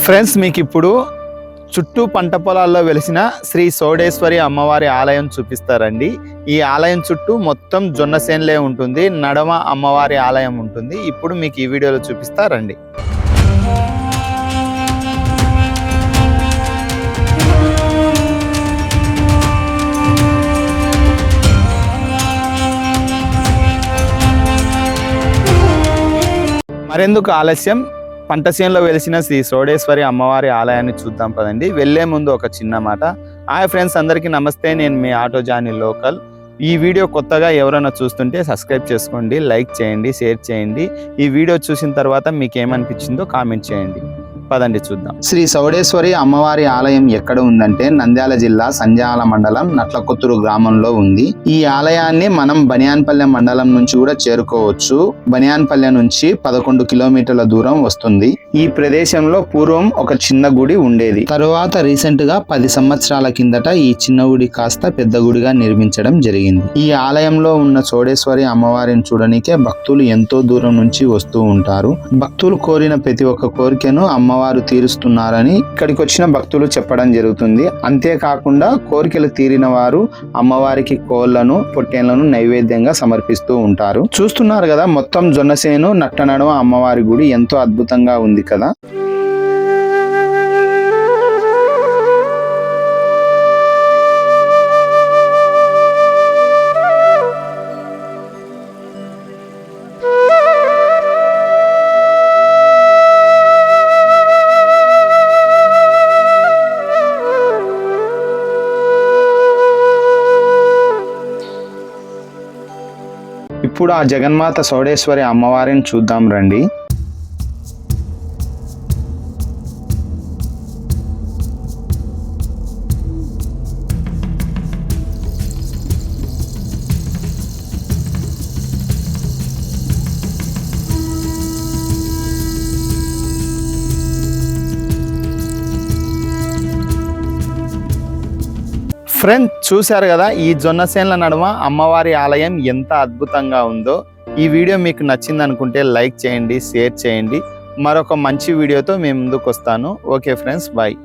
Friends, మీకు ఇప్పుడు చుట్టూ పంట పొలాల్లో వెలిసిన శ్రీ సౌడేశ్వరి అమ్మవారి ఆలయం చూపిస్తారండి. ఈ ఆలయం చుట్టూ మొత్తం జొన్న సేన్లే ఉంటుంది, నడమ అమ్మవారి ఆలయం ఉంటుంది. ఇప్పుడు మీకు ఈ వీడియోలో చూపిస్తారండి. మరెందుకు ఆలస్యం, పంట చేనులో వెలిసిన శ్రీ సౌడేశ్వరి అమ్మవారి ఆలయాన్ని చూద్దాం పదండి. వెళ్లే ముందు ఒక చిన్న మాట. హాయ్ ఫ్రెండ్స్, అందరికీ నమస్తే. నేను మీ ఆటో జానీ లోకల్. ఈ వీడియో కొత్తగా ఎవరైనా చూస్తుంటే సబ్స్క్రైబ్ చేసుకోండి, లైక్ చేయండి, షేర్ చేయండి. ఈ వీడియో చూసిన తర్వాత మీకు ఏమనిపించిందో కామెంట్ చేయండి. పదండి చూద్దాం. శ్రీ సౌడేశ్వరి అమ్మవారి ఆలయం ఎక్కడ ఉందంటే నంద్యాల జిల్లా సంజాల మండలం నట్లకొత్తూరు గ్రామంలో ఉంది. ఈ ఆలయాన్ని మనం బనియాన్పల్లె మండలం నుంచి కూడా చేరుకోవచ్చు. బనియాన్పల్లె నుంచి 11 కిలోమీటర్ల దూరం వస్తుంది. ఈ ప్రదేశంలో పూర్వం ఒక చిన్న గుడి ఉండేది. తరువాత రీసెంట్ గా 10 సంవత్సరాల కిందట ఈ చిన్న గుడి కాస్త పెద్ద గుడిగా నిర్మించడం జరిగింది. ఈ ఆలయంలో ఉన్న సౌడేశ్వరి అమ్మవారిని చూడనికే భక్తులు ఎంతో దూరం నుంచి వస్తూ ఉంటారు. భక్తులు కోరిన ప్రతి ఒక్క కోరికను అమ్మవారు తీరుస్తున్నారని ఇక్కడికి వచ్చిన భక్తులు చెప్పడం జరుగుతుంది. అంతేకాకుండా కోరికలు తీరిన వారు అమ్మవారికి కోళ్లను, పొట్టేళ్లను నైవేద్యంగా సమర్పిస్తూ ఉంటారు. చూస్తున్నారు కదా, మొత్తం జొన్నసేను నట్టనడమ అమ్మవారి గుడి ఎంతో అద్భుతంగా ఉంది కదా. ఇప్పుడు ఆ జగన్మాత సౌడేశ్వరి అమ్మవారిని చూద్దాం రండి. ఫ్రెండ్స్, చూశారు కదా, ఈ జొన్నసేన్ల నడుమ అమ్మవారి ఆలయం ఎంత అద్భుతంగా ఉందో. ఈ వీడియో మీకు నచ్చింది అనుకుంటే లైక్ చేయండి, షేర్ చేయండి. మరొక మంచి వీడియోతో మేము ముందుకు వస్తాను. Okay friends, bye.